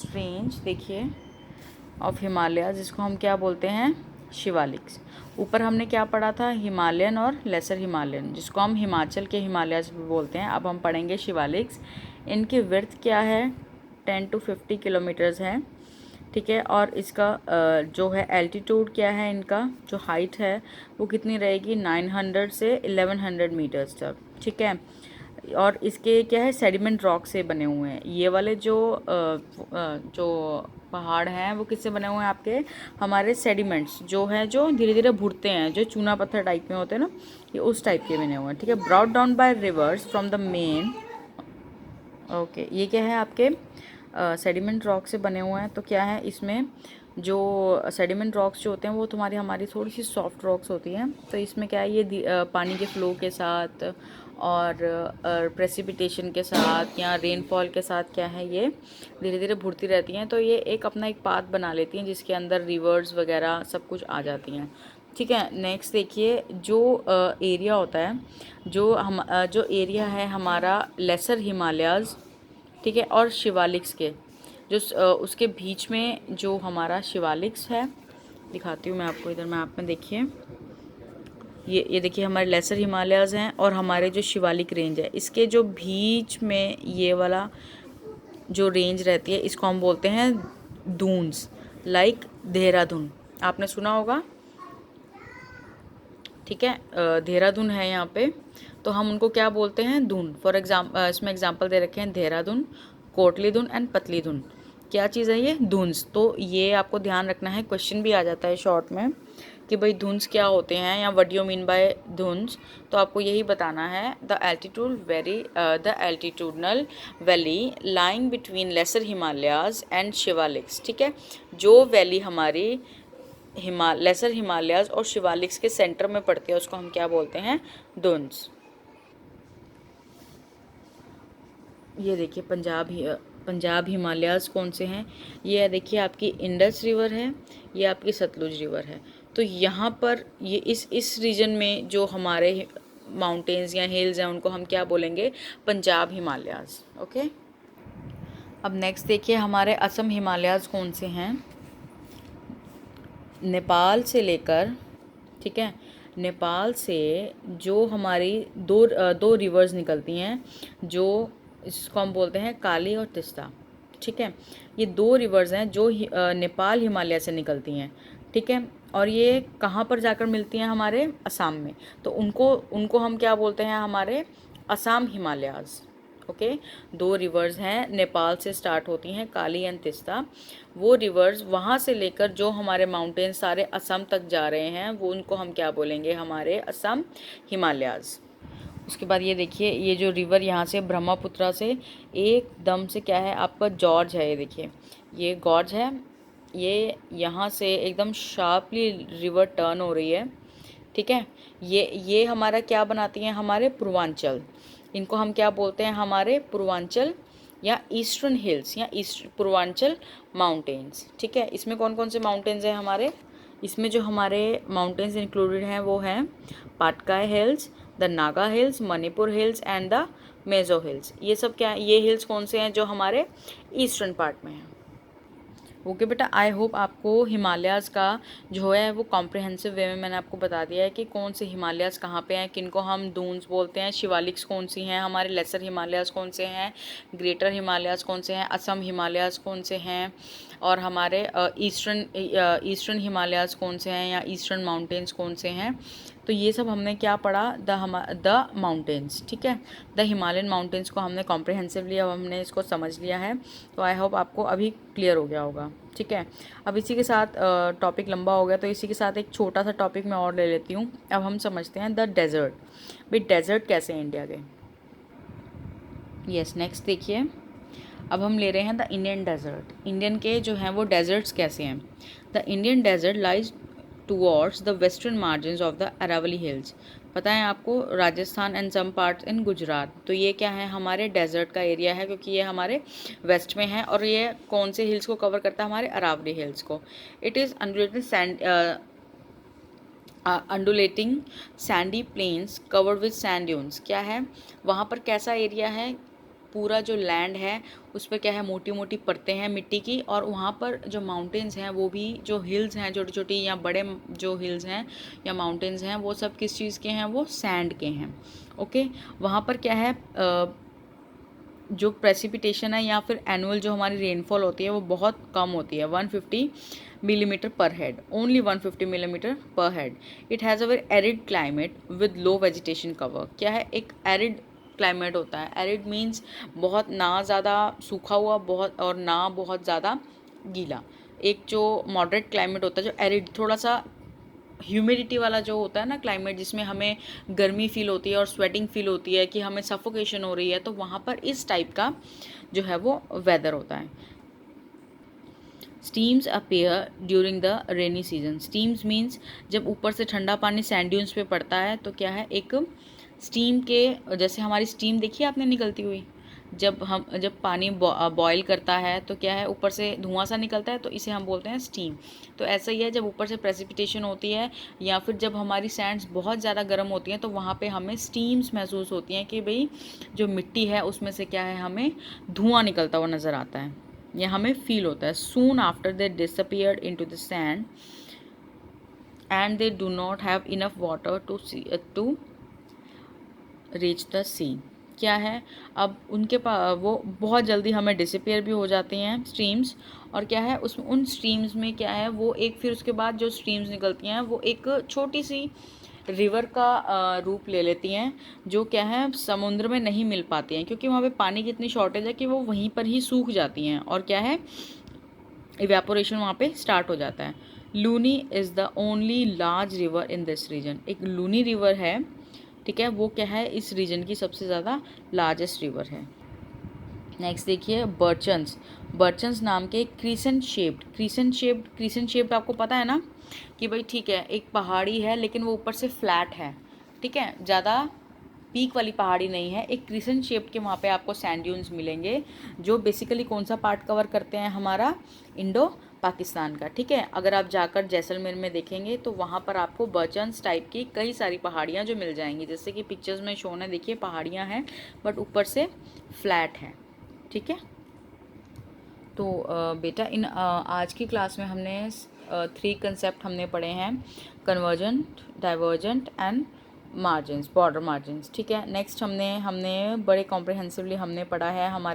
Largest range देखिए of Himalaya, जिसको हम क्या बोलते हैं, शिवालिक्स। ऊपर हमने क्या पढ़ा था, हिमालयन और लेसर हिमालयन, जिसको हम हिमाचल के हिमालयस भी बोलते हैं। अब हम पढ़ेंगे शिवालिक्स। इनकी विड्थ क्या है, 10 to 50 किलोमीटर्स है, ठीक है। और इसका जो है एल्टीट्यूड क्या है, इनका जो हाइट है वो कितनी रहेगी, 900 से 1100 मीटर्स तक, ठीक है। और इसके क्या है, सेडिमेंट रॉक से बने हुए हैं। ये वाले जो पहाड़ हैं वो किससे बने हुए हैं आपके, हमारे सेडिमेंट्स जो हैं, जो धीरे धीरे भुरते हैं, जो चूना पत्थर टाइप में होते हैं ना, ये उस टाइप के बने हुए हैं, ठीक है। Brought down by reverse from the main, okay. ये क्या है आपके सेडिमेंट रॉक से बने हुए हैं। तो क्या है इसमें, जो सेडिमेंट रॉक्स जो होते हैं वो तुम्हारी हमारी थोड़ी सी सॉफ्ट रॉक्स होती हैं। तो इसमें क्या है, ये पानी के फ्लो के साथ और प्रेसिपिटेशन के साथ या रेनफॉल के साथ क्या है, ये धीरे धीरे भुरती रहती हैं। तो ये एक अपना एक पाथ बना लेती हैं, जिसके अंदर रिवर्स वगैरह सब कुछ आ जाती हैं, ठीक है। नेक्स्ट देखिए, जो एरिया होता है, जो एरिया है हमारा लेसर हिमालयाज़, ठीक है, और शिवालिक्स के जो उसके बीच में जो हमारा शिवालिक्स है, दिखाती हूँ मैं आपको इधर मैप में, देखिए ये देखिए हमारे लेसर हिमालयाज़ हैं और हमारे जो शिवालिक रेंज है, इसके जो बीच में ये वाला जो रेंज रहती है, इसको हम बोलते हैं दून्स, लाइक देहरादून, आपने सुना होगा, ठीक है। देहरादून है यहाँ पे, तो हम उनको क्या बोलते हैं, दून। फॉर एग्जाम्पल इसमें एग्जाम्पल दे रखे हैं, देहरादून, कोटली दून एंड पतली दून। क्या चीज़ है ये, दून्स। तो ये आपको ध्यान रखना है, क्वेश्चन भी आ जाता है शॉर्ट में कि भाई धुंस क्या होते हैं या what you mean by duns. तो आपको यही बताना है, the altitudinal valley lying between Lesser Himalayas and Shivaliks, ठीक है। जो वैली हमारी लेसर हिमालयाज और शिवालिक्स के सेंटर में पड़ती है, उसको हम क्या बोलते हैं, धुंस। ये देखिए पंजाब हिमालयाज़ कौन से हैं, ये देखिए आपकी इंडस रिवर है, ये आपकी सतलुज रिवर है। तो यहाँ पर ये इस रीजन में जो हमारे माउंटेन्स या हिल्स हैं, उनको हम क्या बोलेंगे, पंजाब हिमालयाज़, ओके। अब नेक्स्ट देखिए, हमारे असम हिमालयाज़ कौन से हैं, नेपाल से लेकर, ठीक है, नेपाल से जो हमारी दो रिवर्स निकलती हैं, जो इसको हम बोलते हैं काली और तिस्ता, ठीक है। ये दो रिवर्स हैं जो नेपाल हिमालय से निकलती हैं, ठीक है। और ये कहाँ पर जाकर मिलती हैं, हमारे असम में। तो उनको हम क्या बोलते हैं, हमारे असम हिमालयाज़, ओके। दो रिवर्स हैं, नेपाल से स्टार्ट होती हैं, काली एंड तिस्ता। वो रिवर्स वहाँ से लेकर जो हमारे माउंटेन सारे असम तक जा रहे हैं, वो उनको हम क्या बोलेंगे, हमारे असम हिमालयाज़। उसके बाद ये देखिए, ये जो रिवर यहाँ से ब्रह्मपुत्रा से एकदम से क्या है आपका, जॉर्ज है, ये देखिए ये गॉर्ज है, ये यहाँ से एकदम शार्पली रिवर टर्न हो रही है, ठीक है। ये हमारा क्या बनाती हैं, हमारे पूर्वांचल, इनको हम क्या बोलते हैं, हमारे पूर्वांचल या ईस्टर्न हिल्स या ईस्ट पूर्वांचल माउंटेन्स, ठीक है। इसमें कौन कौन से माउंटेन्स हैं हमारे, इसमें जो हमारे माउंटेन्स इंक्लूडेड हैं वो हैं Patkai hills, the Naga hills, Manipur hills and the meso hills. ये सब क्या है, ये हिल्स कौन से हैं, जो हमारे ईस्टर्न पार्ट में हैं। ओके बेटा, आई होप आपको हिमालयाज़ का जो है वो कॉम्प्रिहेंसिव वे में मैंने आपको बता दिया है कि कौन से हिमालयाज़ कहाँ पे हैं, किनको हम दून्स बोलते हैं, शिवालिक्स कौन सी हैं, हमारे लेसर हिमालयाज़ कौन से हैं, ग्रेटर हिमालयाज़ कौन से हैं, असम हिमालयाज़ कौन से हैं, और हमारे ईस्टर्न हिमालयाज़ कौन से हैं या ईस्टर्न माउंटेन्स कौन से हैं। तो ये सब हमने क्या पढ़ा, द माउंटेन्स, ठीक है। द हिमालयन माउंटेन्स को हमने कॉम्प्रिहेंसिवली अब हमने इसको समझ लिया है। तो आई होप आपको अभी क्लियर हो गया होगा, ठीक है। अब इसी के साथ टॉपिक लंबा हो गया, तो इसी के साथ एक छोटा सा टॉपिक मैं और ले लेती हूँ। अब हम समझते हैं द डेजर्ट, भाई डेजर्ट कैसे हैं इंडिया के। यस, नेक्स्ट देखिए, अब हम ले रहे हैं द इंडियन डेजर्ट। इंडियन के जो हैं वो डेजर्ट्स कैसे हैं। The Indian desert lies towards the western margin of the Aravalli hills. पता है आपको, Rajasthan and some parts in Gujarat. तो ये क्या है, हमारे डेजर्ट का एरिया है, क्योंकि ये हमारे वेस्ट में है। और ये कौन से हिल्स को कवर करता है, हमारे अरावली हिल्स को। It is undulating sandy plains covered with sand dunes. क्या है वहाँ पर, कैसा एरिया है, पूरा जो लैंड है उस पर क्या है, मोटी मोटी परतें हैं मिट्टी की, और वहाँ पर जो माउंटेन्स हैं वो भी, जो हिल्स हैं छोटी छोटी या बड़े जो हिल्स हैं या माउंटेन्स हैं, वो सब किस चीज़ के हैं, वो सैंड के हैं। ओके, वहाँ पर क्या है, जो प्रेसिपिटेशन है या फिर एनुअल जो हमारी रेनफॉल होती है वो बहुत कम होती है, 150 मिलीमीटर पर हेड, ओनली 150 मिलीमीटर पर head. It has a very arid climate with low vegetation cover. क्या है, एक एरिड क्लाइमेट होता है। एरिड मीन्स बहुत ना ज़्यादा सूखा हुआ, बहुत और ना बहुत ज़्यादा गीला। एक जो मॉडरेट क्लाइमेट होता है, जो एरिड, थोड़ा सा ह्यूमिडिटी वाला जो होता है ना क्लाइमेट, जिसमें हमें गर्मी फील होती है और स्वेटिंग फील होती है कि हमें सफोकेशन हो रही है, तो वहाँ पर इस टाइप का जो है वो वेदर होता है। Stems appear during the rainy season. Stems means जब ऊपर से ठंडा पानी सैंड ड्यून्स पे पड़ता है तो क्या है, एक स्टीम के जैसे हमारी स्टीम देखी है आपने निकलती हुई, जब पानी बॉयल करता है तो क्या है, ऊपर से धुआं सा निकलता है, तो इसे हम बोलते हैं स्टीम। तो ऐसा ही है, जब ऊपर से प्रेसिपिटेशन होती है या फिर जब हमारी सैंड्स बहुत ज़्यादा गर्म होती हैं तो वहाँ पे हमें स्टीम्स महसूस होती हैं कि भाई जो मिट्टी है उसमें से क्या है, हमें धुआं निकलता हुआ नज़र आता है, या हमें फील होता है। Soon after they disappeared into the sand and they do not have enough water to reach the sea. क्या है, अब उनके पास वो बहुत जल्दी हमें डिसअपियर भी हो जाती हैं स्ट्रीम्स, और क्या है उस उन स्ट्रीम्स में क्या है, वो एक फिर उसके बाद जो स्ट्रीम्स निकलती हैं वो एक छोटी सी रिवर का रूप ले लेती हैं, जो क्या है समुद्र में नहीं मिल पाती हैं, क्योंकि वहाँ पे पानी की इतनी शॉर्टेज है कि वो वहीं पर ही सूख जाती हैं, और क्या है, इवेपोरेशन वहाँ पे स्टार्ट हो जाता है। Luni is the only large river in this region. एक लूनी रिवर है, ठीक है, वो क्या है, इस रीजन की सबसे ज़्यादा लार्जेस्ट रिवर है। नेक्स्ट देखिए, बर्चन्स। बर्चन्स नाम के क्रीसेंट शेप्ड आपको पता है ना कि भाई ठीक है, एक पहाड़ी है लेकिन वो ऊपर से फ्लैट है, ठीक है, ज़्यादा पीक वाली पहाड़ी नहीं है, एक क्रिसेंट शेप के वहाँ पे आपको सैंड ड्यून्स मिलेंगे, जो बेसिकली कौन सा पार्ट कवर करते हैं, हमारा इंडो पाकिस्तान का, ठीक है। अगर आप जाकर जैसलमेर में देखेंगे तो वहाँ पर आपको बर्चन्स टाइप की कई सारी पहाड़ियाँ जो मिल जाएंगी, जैसे कि पिक्चर्स में शोन है, देखिए पहाड़ियाँ हैं बट ऊपर से फ्लैट है, ठीक है। तो बेटा इन आज की क्लास में हमने 3 कंसेप्ट हमने पढ़े हैं, convergent, divergent and margins, border margins, ठीक है। नेक्स्ट हमने बड़े कॉम्प्रिहेंसिवली हमने पढ़ा है हमारे